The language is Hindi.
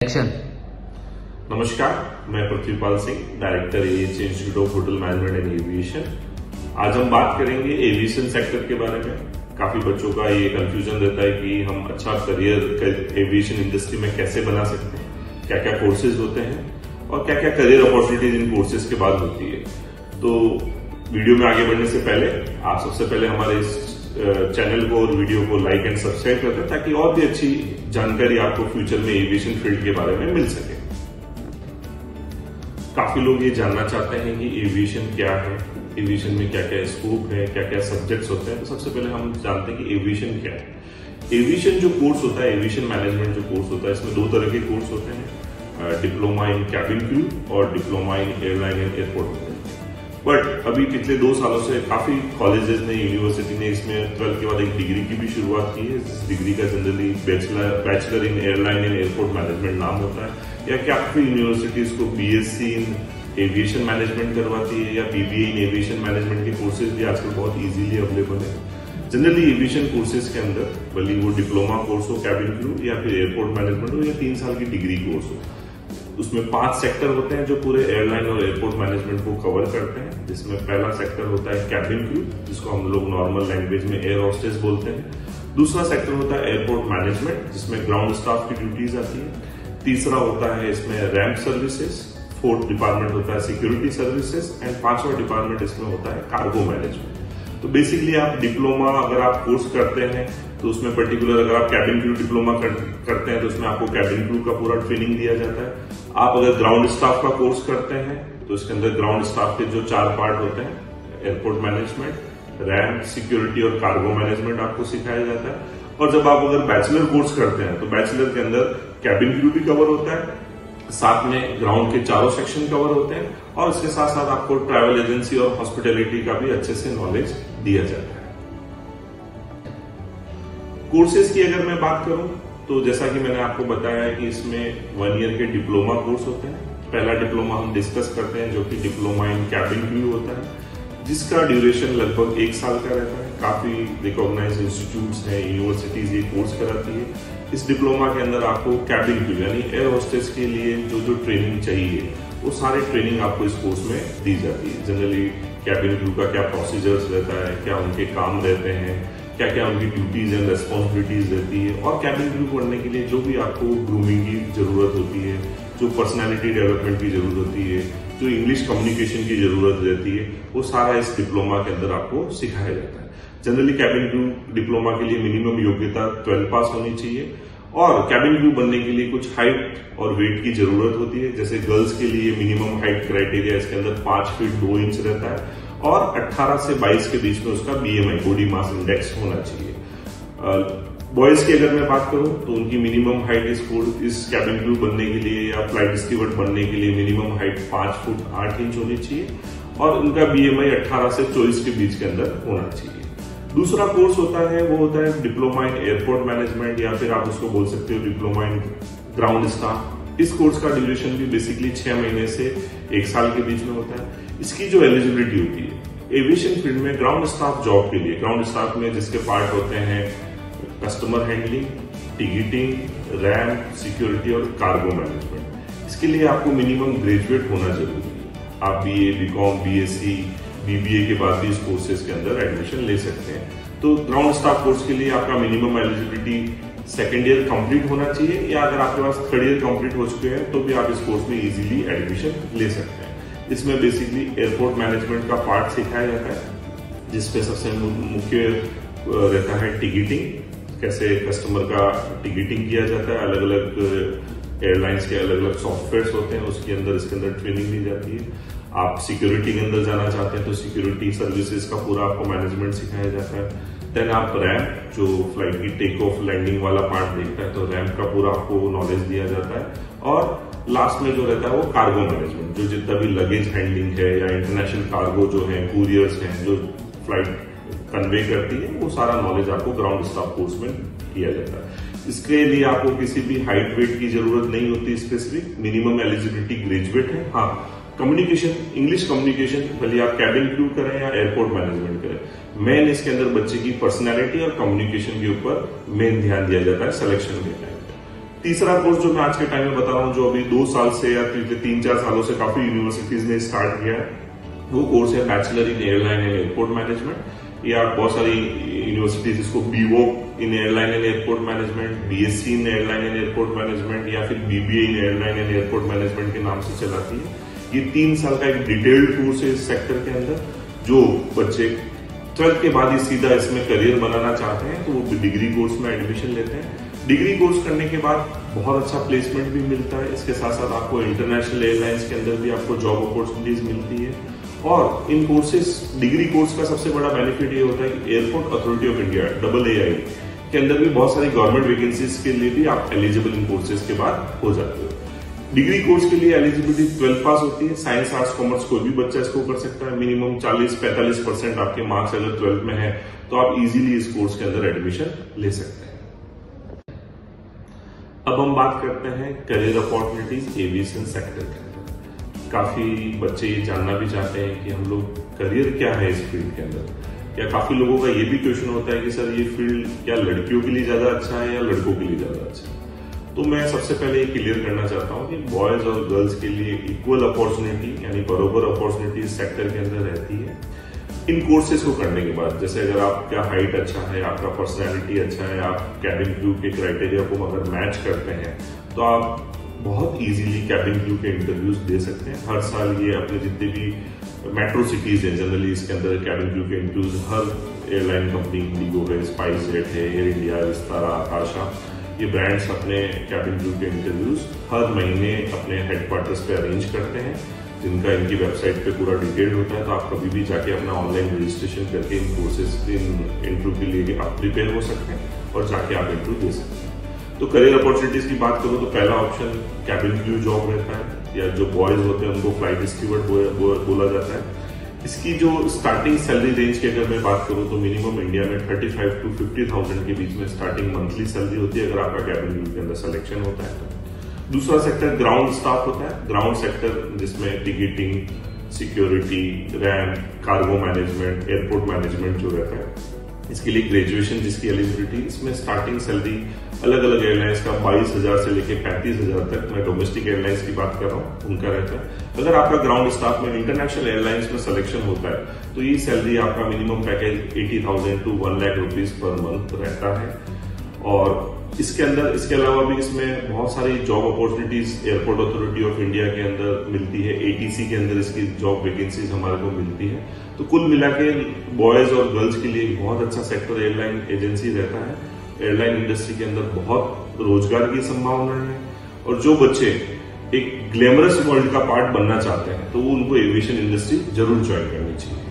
एक्शन। नमस्कार, मैं Prithvipal Singh, director AH institute of hotel management and aviation. आज हम बात करेंगे एविएशन सेक्टर के बारे में। काफी बच्चों का ये कंफ्यूजन रहता है कि हम अच्छा करियर एविएशन इंडस्ट्री में कैसे बना सकते हैं, क्या क्या कोर्सेज होते हैं और क्या क्या करियर अपॉर्चुनिटीज इन कोर्सेज के बाद होती है। तो वीडियो में आगे बढ़ने से पहले आप सबसे पहले हमारे इस चैनल को और वीडियो को लाइक एंड सब्सक्राइब कर दें ताकि और भी अच्छी जानकारी आपको फ्यूचर में एविएशन फील्ड के बारे में मिल सके। काफी लोग ये जानना चाहते हैं कि एविएशन क्या है, एविएशन में क्या क्या स्कोप है, क्या क्या सब्जेक्ट्स होते हैं। तो सबसे पहले हम जानते हैं कि एविएशन क्या है। एविएशन जो कोर्स होता है, एविएशन मैनेजमेंट जो कोर्स होता है, इसमें दो तरह के कोर्स होते हैं, डिप्लोमा इन कैबिन क्रू और diploma in airline and airport. But अभी पिछले 2 सालों से काफी कॉलेजेस ने, यूनिवर्सिटी ने इसमें 12th के बाद एक डिग्री की भी शुरुआत की है। इस डिग्री का generally bachelor in airline and airport management नाम होता है। या काफी यूनिवर्सिटीज को BSc इन एविएशन मैनेजमेंट करवाती है या BBA इन एविएशन मैनेजमेंट के कोर्सेज भी आजकल बहुत इजीली अवेलेबल है। जनरली एविएशन कोर्सेज के अंदर भले वो डिप्लोमा कोर्स हो कैबिन क्रू या फिर एयरपोर्ट मैनेजमेंट हो या 3 साल की डिग्री कोर्स हो, उसमें 5 सेक्टर होते हैं जो पूरे एयरलाइन और एयरपोर्ट मैनेजमेंट को कवर करते हैं। जिसमें पहला सेक्टर होता है कैबिन क्रू, जिसको हम लोग नॉर्मल लैंग्वेज में एयर होस्टेस बोलते हैं। दूसरा सेक्टर होता है एयरपोर्ट मैनेजमेंट, जिसमें ग्राउंड स्टाफ की ड्यूटीज आती है। तीसरा होता है इसमें रैंप सर्विसेज। 4th डिपार्टमेंट होता है सिक्योरिटी सर्विसेज एंड 5वां डिपार्टमेंट इसमें होता है कार्गो मैनेजमेंट। तो बेसिकली आप डिप्लोमा अगर आप कोर्स करते हैं तो उसमें पर्टिकुलर अगर आप कैबिन क्रू डिप्लोमा करते हैं तो उसमें आपको कैबिन क्रू का पूरा ट्रेनिंग दिया जाता है। आप अगर ग्राउंड स्टाफ का कोर्स करते हैं तो इसके अंदर ग्राउंड स्टाफ के जो 4 पार्ट होते हैं, एयरपोर्ट मैनेजमेंट, रैंप, सिक्योरिटी और कार्गो मैनेजमेंट आपको सिखाया जाता है। और जब आप अगर बैचलर कोर्स करते हैं तो बैचलर के अंदर कैबिन क्रू भी कवर होता है, साथ में ग्राउंड के चारों सेक्शन कवर होते हैं और इसके साथ साथ आपको ट्रैवल एजेंसी और हॉस्पिटैलिटी का भी अच्छे से नॉलेज दिया जाता है। कोर्सेज की अगर मैं बात करूं तो जैसा कि मैंने आपको बताया है कि इसमें 1 ईयर के डिप्लोमा कोर्स होते हैं। पहला डिप्लोमा हम डिस्कस करते हैं जो कि डिप्लोमा इन कैबिन क्रू होता है, जिसका ड्यूरेशन लगभग 1 साल का रहता है। काफी रिकॉग्नाइज्ड इंस्टीट्यूट्स हैं, यूनिवर्सिटीज ये कोर्स कराती है। इस डिप्लोमा के अंदर आपको कैबिन क्रू यानी एयर होस्टेस के लिए जो ट्रेनिंग चाहिए वो सारे ट्रेनिंग आपको इस कोर्स में दी जाती है। जनरली कैबिन क्रू का क्या प्रोसीजर्स रहता है, क्या उनके काम रहते हैं, क्या क्या उनकी ड्यूटीज एंड रेस्पॉन्सिबिलिटीज रहती है, और कैबिन क्रू पढ़ने के लिए जो भी आपको ग्रूमिंग की जरूरत होती है, जो पर्सनालिटी डेवलपमेंट की जरूरत होती है, जो इंग्लिश कम्युनिकेशन की जरूरत रहती है, वो सारा इस डिप्लोमा के अंदर आपको सिखाया जाता है। जनरली कैबिन क्रू डिप्लोमा के लिए मिनिमम योग्यता 12 पास होनी चाहिए और कैबिन क्रू बनने के लिए कुछ हाइट और वेट की जरूरत होती है। जैसे गर्ल्स के लिए मिनिमम हाइट क्राइटेरिया इसके अंदर 5 फीट 2 इंच रहता है और 18 से 22 के बीच में उसका BMI बॉडी मास इंडेक्स होना चाहिए। बॉयज की अगर मैं बात करूं तो उनकी मिनिमम हाइट इस कैबिन क्रू बनने के लिए या फ्लाइट स्टीवर्ड बनने के लिए मिनिमम हाइट 5 फुट 8 इंच होनी चाहिए और उनका BMI 18 से 24 के बीच के अंदर होना चाहिए। दूसरा कोर्स होता है वो होता है डिप्लोमा इन एयरपोर्ट मैनेजमेंट या फिर आप उसको बोल सकते हो डिप्लोमा इन ग्राउंड स्टाफ। इस कोर्स का ड्यूरेशन भी बेसिकली 6 महीने से 1 साल के बीच में होता है। इसकी जो एलिजिबिलिटी होती है एविएशन फील्ड में ग्राउंड स्टाफ जॉब के लिए, ग्राउंड स्टाफ में जिसके पार्ट होते हैं customer handling, ticketing, ramp, security और कार्गो मैनेजमेंट, इसके लिए आपको मिनिमम ग्रेजुएट होना जरूरी है। आप BA, BCom, BSc, BBA के बाद भी इस कोर्सेज के अंदर एडमिशन ले सकते हैं। तो ग्राउंड स्टाफ कोर्स के लिए आपका minimum eligibility 2nd year complete होना चाहिए या अगर आपके पास 3rd ईयर कंप्लीट हो चुके हैं तो भी आप इस कोर्स में इजीली एडमिशन ले सकते हैं। इसमें बेसिकली एयरपोर्ट मैनेजमेंट का पार्ट सिखाया जाता है, जिसपे सबसे मुख्य रहता है टिकटिंग, कैसे कस्टमर का टिकटिंग किया जाता है। अलग अलग एयरलाइंस के अलग अलग सॉफ्टवेयर होते हैं, इसके अंदर ट्रेनिंग दी जाती है। आप सिक्योरिटी के अंदर जाना चाहते हैं तो सिक्योरिटी सर्विसेज का पूरा आपको मैनेजमेंट सिखाया जाता है। देन आप रैंप, जो फ्लाइट की टेक ऑफ लैंडिंग वाला पार्ट देखता है, तो रैंप का पूरा आपको नॉलेज दिया जाता है। और लास्ट में जो रहता है वो कार्गो मैनेजमेंट, जो जितना भी लगेज हैंडलिंग है या इंटरनेशनल कार्गो जो है, कुरियर्स हैं जो फ्लाइट कन्वे करती है, वो सारा नॉलेज आपको ग्राउंड स्टाफ कोर्स में किया जाता है। इसके लिए आपको किसी भी हाइट वेट की जरूरत नहीं होती स्पेसिफिक, मिनिमम एलिजिबिलिटी ग्रेजुएट है। हाँ, कम्युनिकेशन, इंग्लिश कम्युनिकेशन, भले आप कैबिन क्रू करें या एयरपोर्ट मैनेजमेंट करें, मेन इसके अंदर बच्चे की पर्सनैलिटी और कम्युनिकेशन के ऊपर मेन ध्यान दिया जाता है सिलेक्शन के टाइम। तीसरा कोर्स जो मैं आज के टाइम में बता रहा हूँ, जो अभी 2 साल से या 3-4 सालों से काफी यूनिवर्सिटीज ने स्टार्ट किया है, वो कोर्स है bachelor in airline and airport management. या बहुत सारी यूनिवर्सिटीज इसको BVoc in airline and airport management, BSc in airline and airport management या फिर BBA in airline and airport management के नाम से चलाती है। ये 3 साल का एक डिटेल्ड कोर्स है इस सेक्टर के अंदर। जो बच्चे 12th के बाद ही सीधा इसमें करियर बनाना चाहते हैं तो वो डिग्री कोर्स में एडमिशन लेते हैं। डिग्री कोर्स करने के बाद बहुत अच्छा प्लेसमेंट भी मिलता है। इसके साथ साथ आपको इंटरनेशनल एयरलाइंस के अंदर भी आपको जॉब अपॉर्चुनिटीज मिलती है। और इन कोर्सेज, डिग्री कोर्स का सबसे बड़ा बेनिफिट ये होता है कि airport authority of India AAI के अंदर भी बहुत सारी गवर्नमेंट वैकेंसीज के लिए भी आप एलिजिबल इन कोर्सेज के बाद हो जाते हो। डिग्री कोर्स के लिए एलिजिबिलिटी 12 पास होती है। साइंस, आर्ट्स, कॉमर्स कोई भी बच्चा इसको कर सकता है। मिनिमम 40-45% आपके मार्क्स अगर 12th में है तो आप इजीली इस कोर्स के अंदर एडमिशन ले सकते हैं। अब हम बात करते हैं करियर अपॉर्चुनिटीज एविएशन सेक्टर के अंदर। काफी बच्चे ये जानना भी चाहते हैं कि हम लोग करियर क्या है इस फील्ड के अंदर। या काफी लोगों का ये भी क्वेश्चन होता है कि सर ये फील्ड क्या लड़कियों के लिए ज्यादा अच्छा है या लड़कों के लिए ज्यादा अच्छा है। तो मैं सबसे पहले ये क्लियर करना चाहता हूँ कि बॉयज और गर्ल्स के लिए इक्वल अपॉर्चुनिटी यानी बराबर अपॉर्चुनिटी इस सेक्टर के अंदर रहती है। इन कोर्सेज को करने के बाद, जैसे अगर आपका हाइट अच्छा है, आपका पर्सनैलिटी अच्छा है, आप कैबिन क्रू के क्राइटेरिया को अगर मैच करते हैं तो आप बहुत इजीली कैबिन क्रू के इंटरव्यूज दे सकते हैं। हर साल ये अपने जितने भी मेट्रो सिटीज है जनरली इसके अंदर कैबिन क्रू के इंटरव्यूज हर एयरलाइन कंपनी, इंडिगो है, स्पाइस जेट है, एयर इंडिया, विस्तारा, आकाशा, ये ब्रांड्स अपने कैबिन क्रू के इंटरव्यूज हर महीने अपने हेडक्वार्टर्स पे अरेंज करते हैं, जिनका इनकी वेबसाइट पे पूरा डिटेल होता है। तो आप कभी भी जाके अपना ऑनलाइन रजिस्ट्रेशन करके इन कोर्सेज इन इंटरव्यू के लिए आप प्रिपेयर हो सकते हैं और जाके आप इंटरव्यू दे सकते हैं। तो करियर अपॉर्चुनिटीज की बात करूं तो पहला ऑप्शन कैबिन क्रू जॉब रहता है, या जो बॉयज होते हैं उनको फ्लाइट स्टीवर्ड बोला जाता है। इसकी जो स्टार्टिंग सैलरी रेंज की अगर मैं बात करूं तो मिनिमम इंडिया में 35 to 50,000 के बीच में स्टार्टिंग मंथली सैलरी होती है अगर आपका कैबिन क्रू के अंदर सिलेक्शन होता है तो। दूसरा सेक्टर ग्राउंड स्टाफ होता है। ग्राउंड सेक्टर जिसमें ticketing, security, RAM, cargo management, airport management जो रहता है, इसके लिए ग्रेजुएशन जिसकी एलिजिबिलिटी, इसमें स्टार्टिंग सैलरी अलग अलग एयरलाइंस का 22,000 से लेकर 35,000 तक, मैं डोमेस्टिक एयरलाइंस की बात कर रहा हूँ, उनका रहता है। अगर आपका ग्राउंड स्टाफ में इंटरनेशनल एयरलाइंस में सिलेक्शन होता है तो ये सैलरी आपका minimum package 80,000 to 1 lakh rupees per month रहता है। और इसके इसके अलावा भी इसमें बहुत सारी job opportunities airport authority of India के अंदर मिलती है। ATC के अंदर इसकी जॉब वैकेंसीज हमारे को मिलती है। तो कुल मिला के बॉयज और गर्ल्स के लिए बहुत अच्छा सेक्टर एयरलाइन एजेंसी रहता है। एयरलाइन इंडस्ट्री के अंदर बहुत रोजगार की संभावना है और जो बच्चे एक ग्लैमरस वर्ल्ड का पार्ट बनना चाहते हैं तो वो उनको एविएशन इंडस्ट्री जरूर ज्वाइन करनी चाहिए।